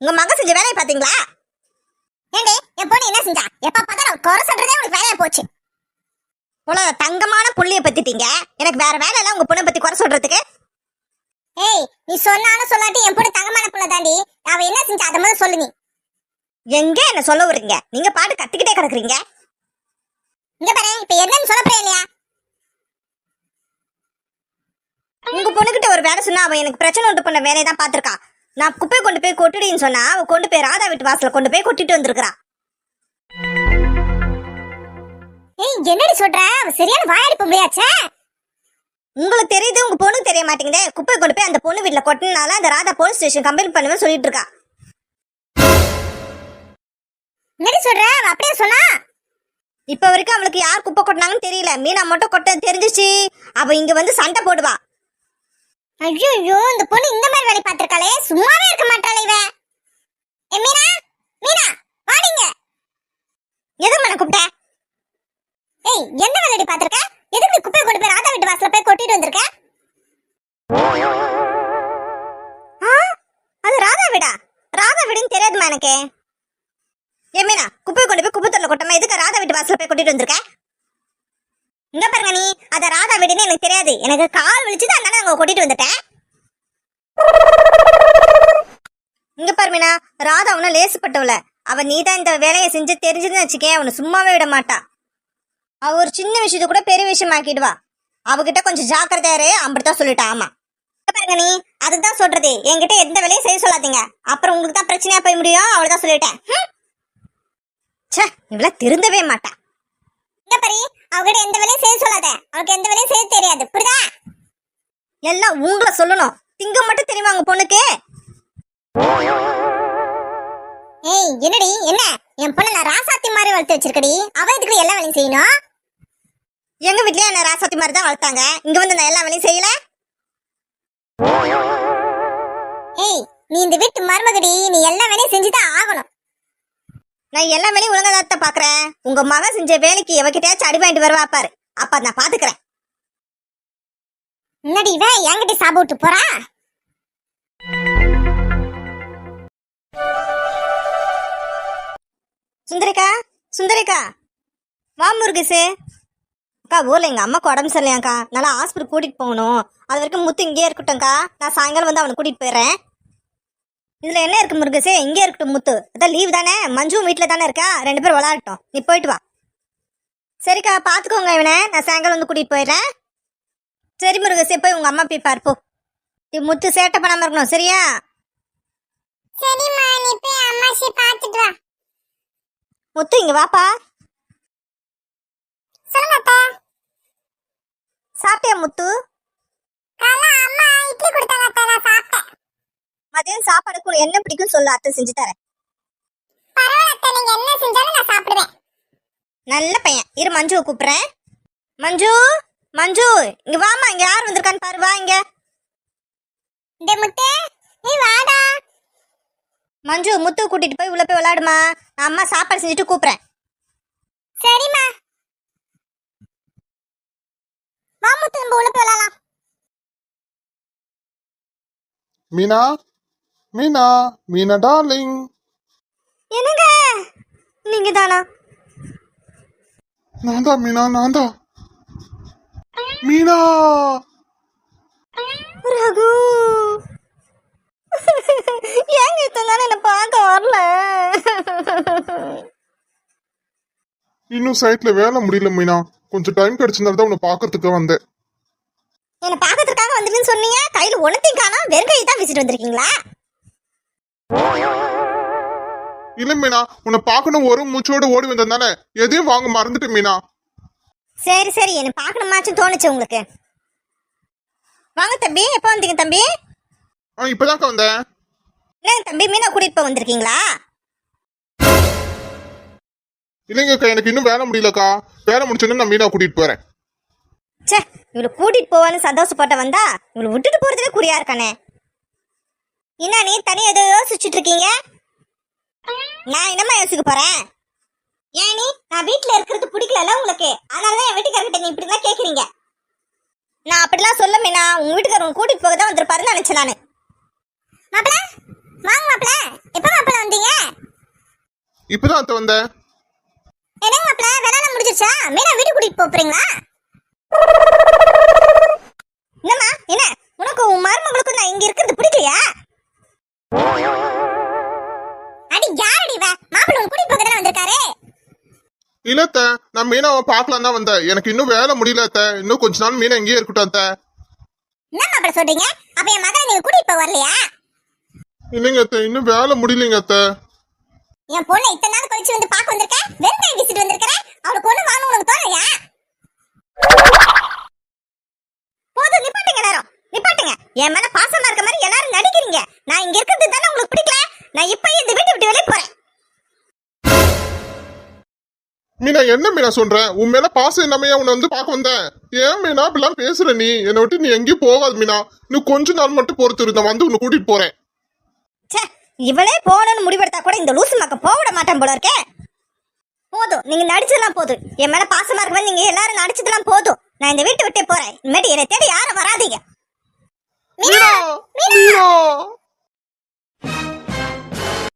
உங்க மக செஞ்ச வேலையை பாத்தீங்களா? ஏண்டி என் பொண்ணு என்ன செஞ்சா? எப்ப பார்த்தாலும் குறை சொல்றதே உங்களுக்கு வேலையா போச்சு. உலக தங்கமான புள்ளிய பத்திட்டீங்க. எனக்கு வேற வேலை இல்ல உங்க பொண்ணை பத்தி குறை சொல்றதுக்கு. ஏய், நீ சொன்னாலும் சொல்லாட்டி என் பொண்ணு தங்கமான புள்ள தாண்டி. அவ என்ன செஞ்சா அத முதல்ல சொல்லு. நீ எங்க என்ன சொல்ல வரீங்க? நீங்க பாட்டு கத்திக்கிட்டே கிடக்குறீங்க. இங்க பாரு, இப்ப என்னன்னு சொல்ல போறே இல்லையா? உங்க பொண்ணுகிட்ட ஒரு வேலை சொன்னா அவ எனக்கு பிரச்சனை உண்டு பண்ண வேலையை தான் பாத்திருக்கா. நான் குப்பை கொண்டு போய் கொட்டுடின்னு சொன்னா அவ கொண்டு போய் ராதா வீட்டு வாசல கொண்டு போய் கொட்டிட்டு வந்திருக்கா. ஏய், என்னடி சொல்ற? அவ சரியான வாயடிப்பு முடியாச்சே. உங்களுக்கு தெரியுது, உங்க பொண்ணுக்கு தெரிய மாட்டேங்குதே. குப்பை கொண்டு போய் அந்த பொண்ணு வீட்டுல கொட்டினால அந்த ராதா போலீஸ் ஸ்டேஷன் கம்ப்ளைண்ட் பண்ணுவேன் சொல்லிட்டு இருக்கா. என்னடி சொல்ற? அவ அப்படியே சொன்னா? இப்ப வரைக்கும் அவளுக்கு யார் குப்பை கொட்டினாங்கன்னு தெரியல. மீனா மட்டும் கொட்ட தெரிஞ்சிச்சு. அவ இங்க வந்து சண்டை போடுவா. ஐயோ, இந்த பொண்ணு இந்த மாதிரி வேலை பார்த்திருக்காளே, சும்மாவே இருக்க மாட்டாளே இவ. ஏ மீனா, மீனா வாடிங்க. எதுக்கு மேல கூப்பிட்ட? ஏய், என்ன வேலைடி பார்த்திருக்க? எதுக்கு குப்பை கொண்டு போய் ராதா வீட்டு வாசல்ல போய் கொட்டிட்டு வந்திருக்க? அது ராதா வீடா? ராதா வீடுன்னு தெரியாதுமா எனக்கு. ஏ மீனா, குப்பை கொண்டு போய் குப்பை தொட்டில கொட்டாம எதுக்கு ராதா வீட்டு வாசல்ல போய் கொட்டிட்டு வந்திருக்க? இங்க பாருங்க, நீ அத ராதா வீடுன்னு எனக்கு தெரியாது. எனக்கு கால் வலிச்சுது, அதனால அங்க கொட்டிட்டு வந்துட்டேன். இங்க பாரு மீனா, ராதா அவன லேசுப்பட்டவள. அவ நீதான் இந்த வேலையை செஞ்சு தெரிஞ்சதுன்னு வச்சுக்கேன், அவனை சும்மாவே விட மாட்டா. அவ ஒரு சின்ன விஷயத்த கூட பெரிய விஷயம் ஆக்கிடுவா. அவகிட்ட கொஞ்சம் ஜாக்கிரதையாரு, அப்படித்தான் சொல்லிட்டா. ஆமா பாருங்க, நீ அதுதான் சொல்றது. என்கிட்ட எந்த வேலையும் செய்ய சொல்லாதீங்க, அப்புறம் உங்களுக்கு தான் பிரச்சனையா போய் முடியும். அவளதான் சொல்லிட்டேன். இவள திருந்தவே மாட்டா. இங்க பாரு, அவகிட்ட எந்த வேலையும் செய்ய சொல்லாத. அவளுக்கு எந்த வேலையும் செய்ய தெரியாது, புரியுதா? எல்லாம் உங்களை சொல்லணும். திங்க மட்டும் தெரியுமா உங்க பொண்ணுக்கு? ஏய், என்னடி என்ன? என் பொண்ணு நான் ராசாத்தி மாதிரி வளர்த்து வச்சிருக்கடி. அவ இதுக்கு எல்லா வேலையும் செய்யணும். எங்க வீட்லயே என்ன ராசாத்தி மாதிரி தான் வளர்த்தாங்க. இங்க வந்து நான் எல்லா வேலையும் செய்யல. ஏய், நீ இந்த வீட்டு மருமகடி, நீ எல்லா வேலையும் செஞ்சுதான் ஆகணும். நான் எல்லா வேலையும் ஒழுங்காதான் பாக்குறேன். உங்க மக செஞ்ச வேலைக்கு எவகிட்டயாச்சும் அடி வாங்கிட்டு வருவா பாரு, அப்ப நான் பாத்துக்கிறேன். முன்னாடி இவ என்கிட்ட சாப்பிட்டு விட்டு போறா. சுந்தரிக்கா, சுந்தரிக்கா வா. முருகேசு அக்கா, ஊர்ல எங்க அம்மாக்கு உடம்பு சரியில்லையாக்கா, நல்லா ஹாஸ்பிட்டல் கூட்டிட்டு போகணும். அது வரைக்கும் முத்து இங்கே இருக்கட்டும்க்கா. நான் சாயங்காலம் வந்து அவனை கூட்டிட்டு போயிடுறேன். இதுல என்ன இருக்கு முருகேசே? இங்கே இருக்கட்டும் முத்து. அதான் லீவ் தானே, மஞ்சுவும் வீட்டுல தானே இருக்கா. 2 பேரும் விளையாடட்டும். நீ போயிட்டு வா. சரிக்கா, பாத்துக்கோங்க இவனை. நான் சாயங்காலம் வந்து கூட்டிட்டு போயிடுறேன். சரி முருகேசே, போய் உங்க அம்மா போய் பார்ப்போம். நீ முத்து சேட்டை பண்ணாம இருக்கணும், சரியா? சரிம்மா, நீ போய் அம்மாச்சி பாத்துட்டு வா. முத்து இங்க வாப்பா. சொல்லுங்கப்பா. சாப்பிட்டியா முத்து? அம்மா இட்லி கொடுத்தாங்க, நான் சாப்பிட்டேன். மதியம் சாப்பாடுக்கு என்ன பிடிக்கும் சொல்லு, அத்தை செஞ்சு தரேன். பரவாயில்ல, நீங்க என்ன செஞ்சாலும் நான் சாப்பிடுவேன். நல்ல பையன். இரு, மஞ்சுவை கூப்பிடுறேன். மஞ்சு, மஞ்சு இங்க வாமா. இங்க யார் வந்திருக்கான்னு பாரு, வா இங்க. முத்து, நீ வாடா. மஞ்சு, முத்து கூட்டிட்டு போய் உள்ள போய் விளையாடுமா. நான் அம்மா சாப்பாடு செஞ்சுட்டு கூப்பிடுறேன். சரிம்மா. வா முத்து, நம்ம உள்ள போய் விளையாடலாம். மீனா, மீனா, மீனா டார்லிங். என்னங்க நீங்க தானா? நான் தான் மீனா, நான் தான். மீனா ரகு, ஏங்க இத்தனை என்ன பார்க்க வரல? இன்னும் சைட்ல வேலை முடியல மீனா. கொஞ்சம் டைம் கிடைச்சிருந்தா தான் உன்னை பாக்கிறதுக்கு வந்தேன். என்ன பாக்கிறதுக்காக வந்துருன்னு சொன்னீங்க. கையில ஒன்னத்தையும் காணோம், வெறும் கை தான் வீசிட்டு வந்திருக்கீங்களா? இல்ல மீனா, உன்னை பாக்கணும் ஒரு மூச்சோட ஓடி வந்ததுனால எதையும் வாங்க மறந்துட்டேன் மீனா. சரி சரி, என்ன பாக்கணுமாச்சும் தோணுச்சு உங்களுக்கு. வாங்க தம்பி. எப்ப வந்தீங்க தம்பி? இப்பதான்க்கா வந்தேன். என்ன தம்பி, மீனா கூட்டிட்டு போய் வந்திருக்கீங்களா? இல்லைங்கக்கா, எனக்கு இன்னும் வேலை முடியலக்கா. வேலை முடிச்சோன்னு நான் மீனா கூட்டிட்டு போறேன். சே, இவளை கூட்டிட்டு போவான்னு சந்தோஷப்பட்ட வந்தா இவளை விட்டுட்டு போறதுல குறியா இருக்கானே. என்ன நீ தனியா ஏதோ யோசிச்சுட்டு இருக்கீங்க? நான் என்னம்மா யோசிக்க போறேன்? ஏன் நீ நான் வீட்டுல இருக்கிறது பிடிக்கல உங்களுக்கு, அதனாலதான் என் வீட்டுக்காரர்கிட்ட நீ இப்படி எல்லாம் கேக்குறீங்க. நான் அப்படிலாம் சொல்ல மீனா, உங்க வீட்டுக்காரர் கூட்டிட்டு போக தான் வந்திருப்பாருன்னு நினைச்சேன் நானு. மாப்பிள வாங்க மாப்ள. எப்ப மாப்ள வந்தீங்க? இப்பதான் அத்தை வந்தேன். என்னங்க மாப்ள, வேலை முடிஞ்சிருச்சா? மீனா வீட்டுக்கு கூட்டிட்டு போறீங்களா? என்னம்மா, என்ன உனக்கு உன் மருமகளுக்கு நான் இங்க இருக்கிறது பிடிக்கலையா? அடி யாரடி இவ? மாப்பிள்ளை உன் கூட்டிட்டு போக தானே வந்திருக்காரு. இல்ல அத்தை, நான் மீனாவை பார்க்கலாம் தான் வந்தேன். எனக்கு இன்னும் வேலை முடியல அத்தை. இன்னும் கொஞ்ச நாள் மீனா இங்கேயே இருக்கட்டும் அத்தை. என்ன மாப்பிள்ளை சொல்றீங்க? அப்ப என் மகனை நீங்க கூட்டிட்டு போக வரலையா? இல்லைங்க அத்தை, இன்னும் வேலை முடியலைங்க அத்தை. என் பொண்ணு இத்தனை நாள் கழிச்சு வந்து பார்க்க வந்திருக்க, வெறும் கை வீசிட்டு வந்திருக்கிற. அவளுக்கு ஒண்ணு வாங்கணும் உனக்கு தோணையா? போதும், நிப்பாட்டுங்க நேரம், நிப்பாட்டுங்க. என் மேல பாசமா இருக்க மாதிரி எல்லாரும் நடிக்கிறீங்க. நான் இங்க இருக்கிறது தானே உங்களுக்கு பிடிக்கல. நான் இப்பயே இந்த வீட்டை விட்டு வெளியே போறேன். மீனா, என்ன மீனா சொல்ற? உன் மேல பாசம் இல்லாமையா உன்னை வந்து பார்க்க வந்தேன். ஏன் மீனா இப்பெல்லாம் பேசுற? நீ என்னை விட்டு நீ எங்கேயும் போகாது மீனா. இன்னும் கொஞ்ச நாள் மட்டும் பொறுத்து இரு, நான் வந்து உன்னை கூட்டிட்டு போறேன். இவளே போகணும்னு முடிவெடுத்தா கூட இந்த லூசு மக்க போக விட மாட்டேன் போல இருக்கே. போதும், நீங்க நடிச்சதெல்லாம் போதும். என் மேல பாசமா இருக்க நீங்க எல்லாரும் நடிச்சதெல்லாம் போதும். நான் இந்த வீட்டை விட்டே போறேன். இனிமேட்டு என்னை தேடி யாரும் வராதீங்க. மீனா, மீனா.